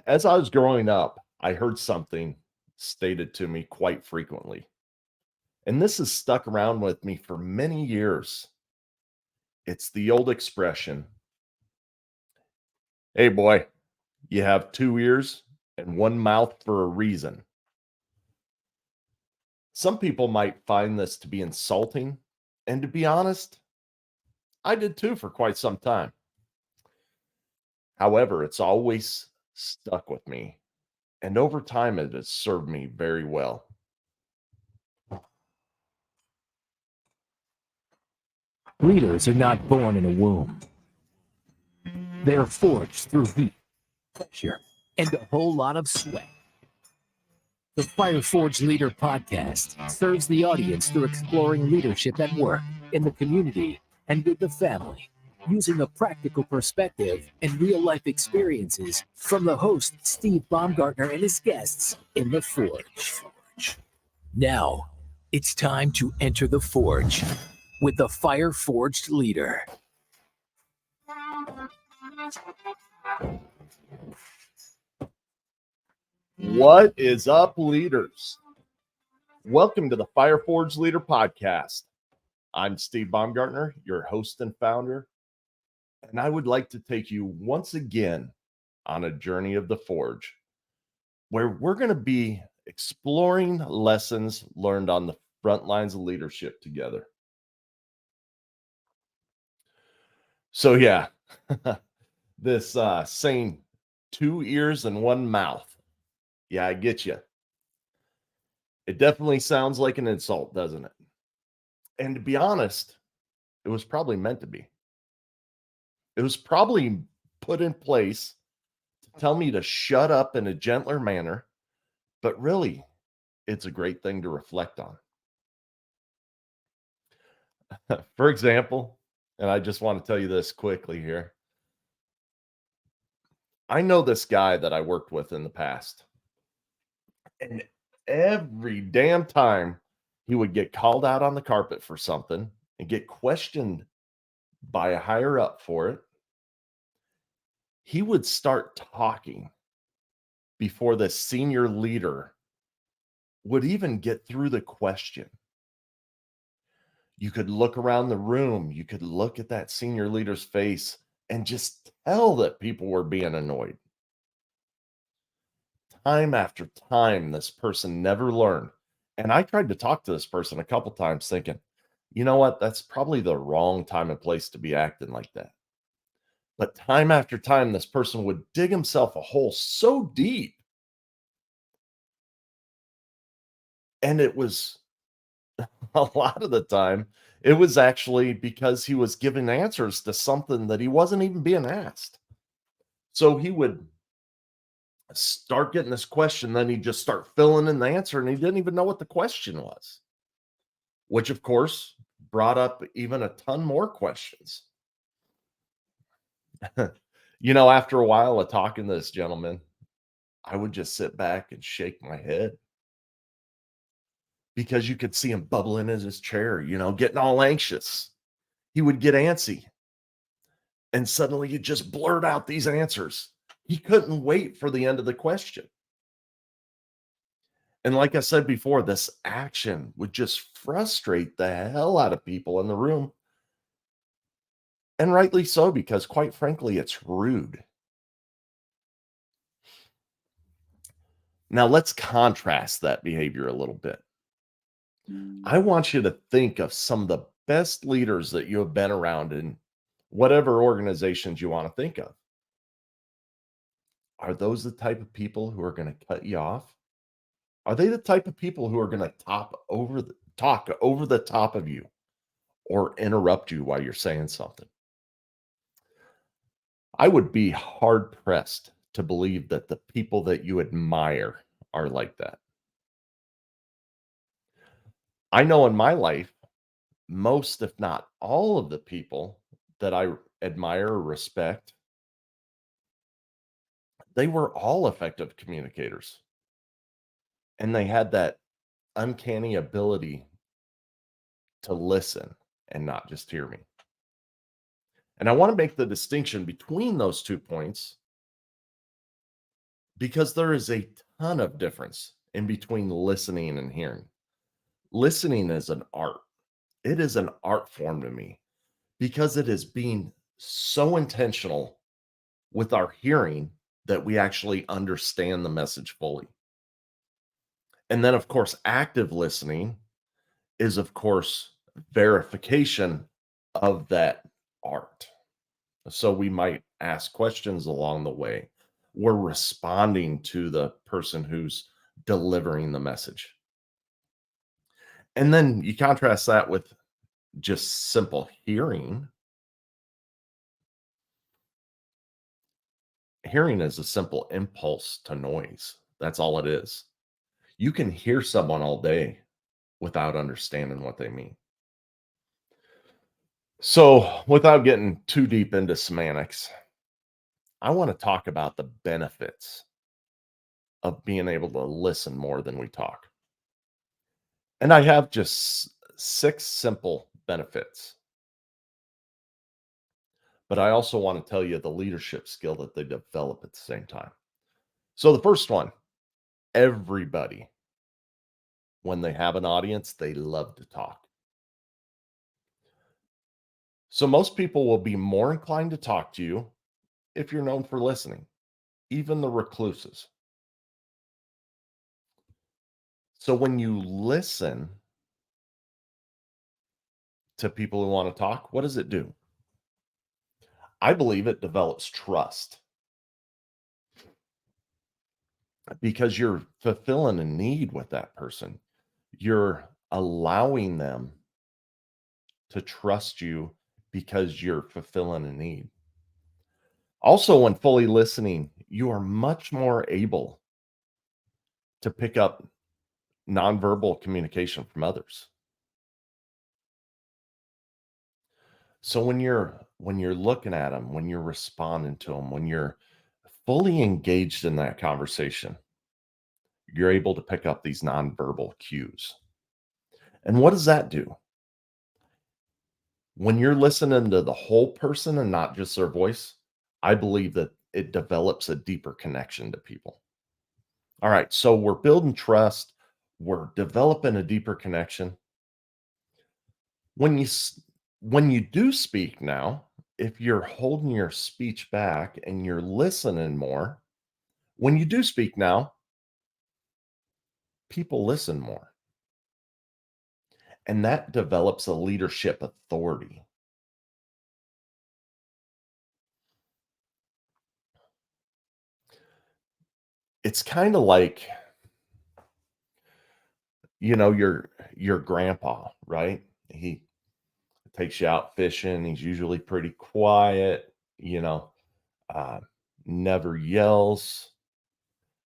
As I was growing up, I heard something stated to me quite frequently, and this has stuck around with me for many years. It's the old expression, hey boy, you have two ears and one mouth for a reason. Some people might find this to be insulting, and to be honest, I did too for quite some time. However, it's always stuck with me, and over time, it has served me very well. Leaders are not born in a womb. They are forged through heat, pressure, and a whole lot of sweat. The Fire Forge Leader podcast serves the audience through exploring leadership at work, in the community, and with the family, using a practical perspective and real-life experiences from the host, Steve Baumgartner, and his guests in the Forge. Now, it's time to enter the Forge with the Fire Forged Leader. What is up, leaders? Welcome to the Fire Forge Leader Podcast. I'm Steve Baumgartner, your host and founder, and I would like to take you once again on a journey of the Forge, where we're going to be exploring lessons learned on the front lines of leadership together. So, yeah, this saying two ears and one mouth. Yeah, I get you. It definitely sounds like an insult, doesn't it? And to be honest, it was probably meant to be. It was probably put in place to tell me to shut up in a gentler manner, but really, it's a great thing to reflect on. For example, and I just want to tell you this quickly here. I know this guy that I worked with in the past, and every damn time he would get called out on the carpet for something and get questioned by a higher up for it, he would start talking before the senior leader would even get through the question. You could look around the room, you could look at that senior leader's face and just tell that people were being annoyed. Time after time, this person never learned. And I tried to talk to this person a couple times thinking, you know what? That's probably the wrong time and place to be acting like that. But time after time, this person would dig himself a hole so deep. And it was a lot of the time, it was actually because he was giving answers to something that he wasn't even being asked. So he would start getting this question, then he'd just start filling in the answer, and he didn't even know what the question was, which of course brought up even a ton more questions. After a while of talking to this gentleman, I would just sit back and shake my head because you could see him bubbling in his chair, getting all anxious. He would get antsy and suddenly he'd just blurt out these answers. He couldn't wait for the end of the question. And like I said before, this action would just frustrate the hell out of people in the room. And rightly so, because quite frankly, it's rude. Now let's contrast that behavior a little bit. I want you to think of some of the best leaders that you have been around in whatever organizations you want to think of. Are those the type of people who are going to cut you off? Are they the type of people who are going to talk over the top of you or interrupt you while you're saying something? I would be hard pressed to believe that the people that you admire are like that. I know in my life, most, if not all of the people that I admire or respect, they were all effective communicators. And they had that uncanny ability to listen and not just hear me. And I want to make the distinction between those 2 points because there is a ton of difference in between listening and hearing. Listening is an art. It is an art form to me because it is being so intentional with our hearing that we actually understand the message fully. And then, of course, active listening is, of course, verification of that art. So we might ask questions along the way. We're responding to the person who's delivering the message. And then you contrast that with just simple hearing. Hearing is a simple impulse to noise. That's all it is. You can hear someone all day without understanding what they mean. So, without getting too deep into semantics, I want to talk about the benefits of being able to listen more than we talk. And I have just 6 simple benefits, but I also want to tell you the leadership skill that they develop at the same time. So, the first one, everybody, when they have an audience, they love to talk. So, most people will be more inclined to talk to you if you're known for listening, even the recluses. So, when you listen to people who want to talk, what does it do? I believe it develops trust because you're fulfilling a need with that person. You're allowing them to trust you because you're fulfilling a need. Also, when fully listening, you are much more able to pick up nonverbal communication from others. So when you're looking at them, when you're responding to them, when you're fully engaged in that conversation, you're able to pick up these nonverbal cues. And what does that do? When you're listening to the whole person and not just their voice, I believe that it develops a deeper connection to people. All right, so we're building trust, we're developing a deeper connection. When when you do speak now, if you're holding your speech back and you're listening more, when you do speak now, people listen more. And that develops a leadership authority. It's kind of like, your grandpa, right? He takes you out fishing. He's usually pretty quiet, uh, never yells,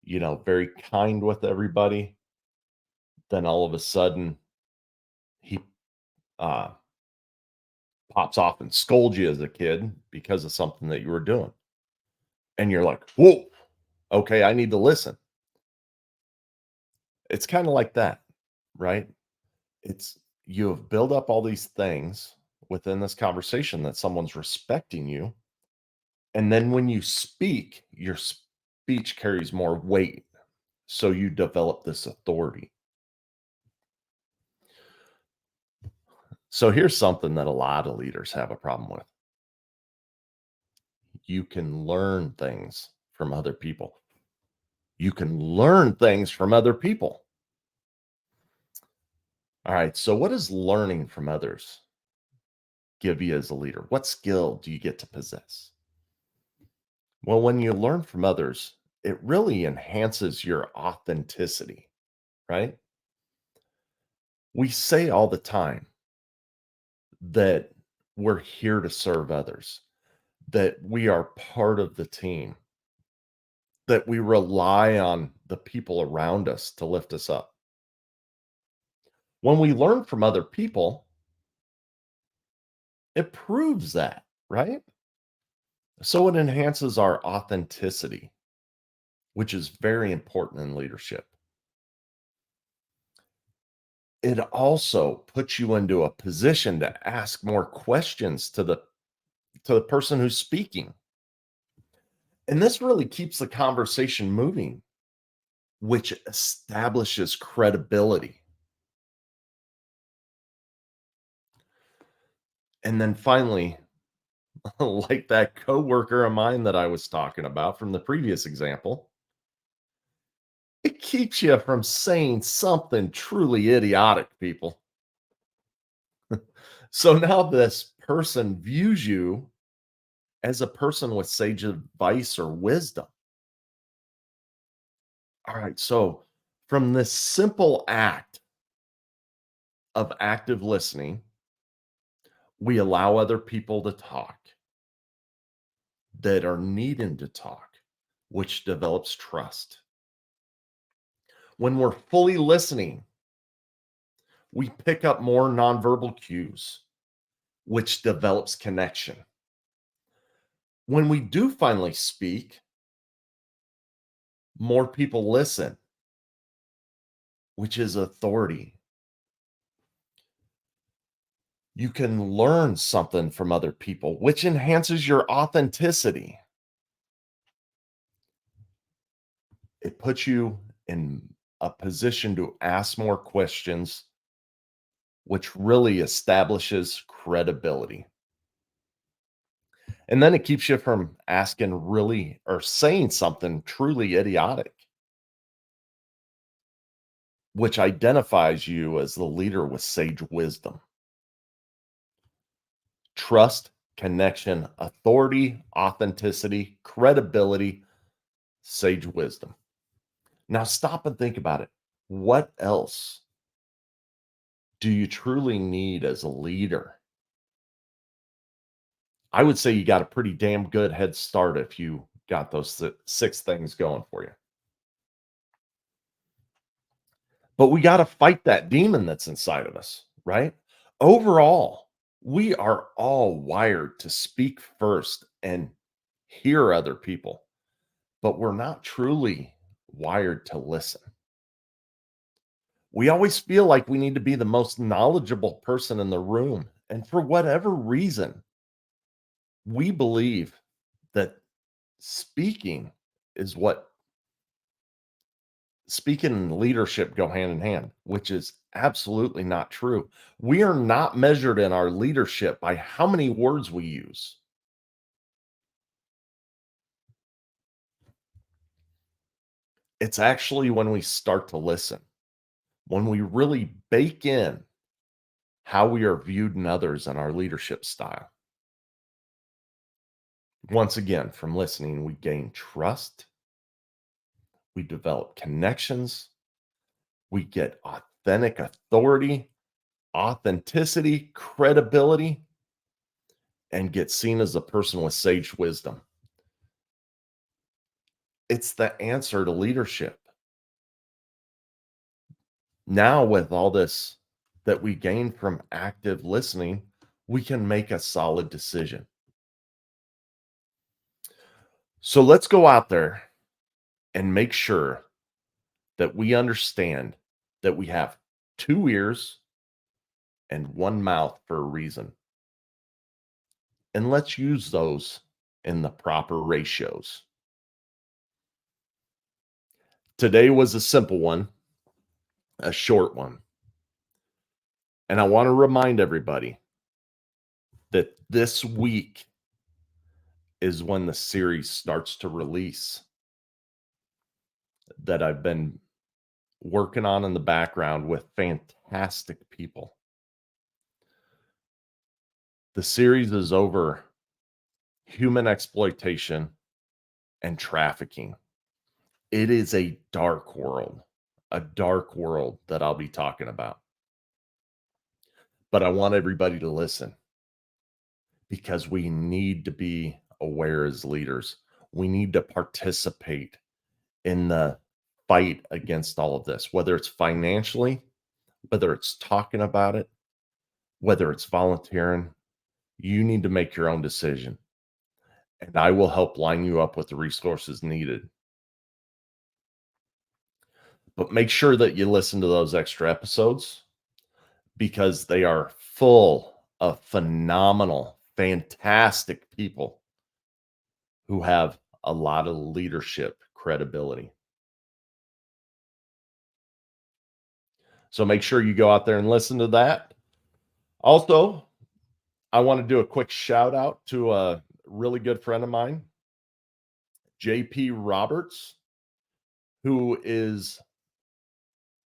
very kind with everybody. Then all of a sudden, he uh, pops off and scolds you as a kid because of something that you were doing. And you're like, whoa, okay, I need to listen. It's kind of like that, right? It's you have built up all these things within this conversation that someone's respecting you. And then when you speak, your speech carries more weight. So you develop this authority. So here's something that a lot of leaders have a problem with. You can learn things from other people. You can learn things from other people. All right. So, what does learning from others give you as a leader? What skill do you get to possess? Well, when you learn from others, it really enhances your authenticity, right? We say all the time that we're here to serve others, that we are part of the team, that we rely on the people around us to lift us up. When we learn from other people, it proves that, right? So it enhances our authenticity, which is very important in leadership. It also puts you into a position to ask more questions to the person who's speaking. And this really keeps the conversation moving, which establishes credibility. And then finally, like that coworker of mine that I was talking about from the previous example, it keeps you from saying something truly idiotic, people. So now this person views you as a person with sage advice or wisdom. All right. So from this simple act of active listening, we allow other people to talk that are needing to talk, which develops trust. When we're fully listening, we pick up more nonverbal cues, which develops connection. When we do finally speak, more people listen, which is authority. You can learn something from other people, which enhances your authenticity. It puts you in a position to ask more questions, which really establishes credibility. And then it keeps you from asking really or saying something truly idiotic, which identifies you as the leader with sage wisdom. Trust, connection, authority, authenticity, credibility, sage wisdom. Now stop and think about it. What else do you truly need as a leader? I would say you got a pretty damn good head start if you got those six things going for you. But we got to fight that demon that's inside of us, right? Overall, we are all wired to speak first and hear other people, but we're not truly wired to listen. We always feel like we need to be the most knowledgeable person in the room. And for whatever reason, we believe that speaking is what speaking and leadership go hand in hand, which is absolutely not true. We are not measured in our leadership by how many words we use. It's actually when we start to listen, when we really bake in how we are viewed in others and our leadership style. Once again, from listening, we gain trust, we develop connections, we get authentic authority, authenticity, credibility, and get seen as a person with sage wisdom. It's the answer to leadership. Now, with all this that we gain from active listening, we can make a solid decision. So let's go out there and make sure that we understand that we have two ears and one mouth for a reason. And let's use those in the proper ratios. Today was a simple one, a short one. And I want to remind everybody that this week is when the series starts to release that I've been working on in the background with fantastic people. The series is over human exploitation and trafficking. It is a dark world that I'll be talking about. But I want everybody to listen because we need to be aware as leaders. We need to participate in the fight against all of this, whether it's financially, whether it's talking about it, whether it's volunteering. You need to make your own decision. And I will help line you up with the resources needed. But make sure that you listen to those extra episodes because they are full of phenomenal, fantastic people who have a lot of leadership credibility. So make sure you go out there and listen to that. Also, I want to do a quick shout out to a really good friend of mine, JP Roberts, who is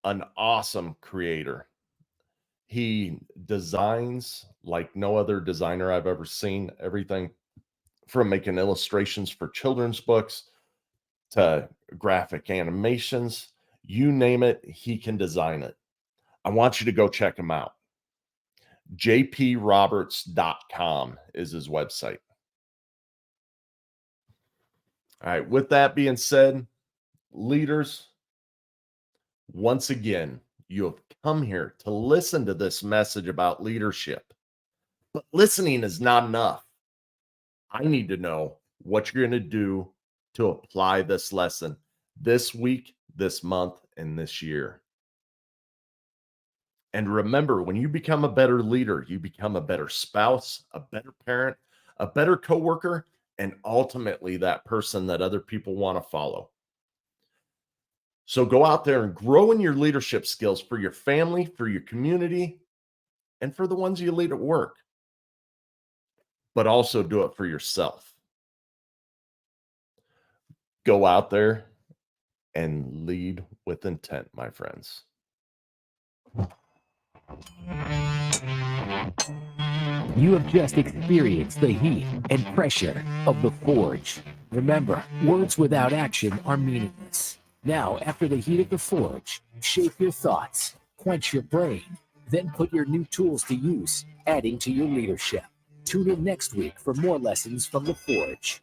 an awesome creator. He designs like no other designer I've ever seen, everything from making illustrations for children's books to graphic animations, you name it, he can design it. I want you to go check him out. jproberts.com is his website. All right, with that being said, leaders, once again, you have come here to listen to this message about leadership. But listening is not enough. I need to know what you're going to do to apply this lesson this week, this month, and this year. And remember, when you become a better leader, you become a better spouse, a better parent, a better coworker, and ultimately that person that other people want to follow. So go out there and grow in your leadership skills for your family, for your community, and for the ones you lead at work. But also do it for yourself. Go out there and lead with intent, my friends. You have just experienced the heat and pressure of the forge. Remember, words without action are meaningless. Now, after the heat of the forge, shape your thoughts, quench your brain, then put your new tools to use, adding to your leadership. Tune in next week for more lessons from the forge.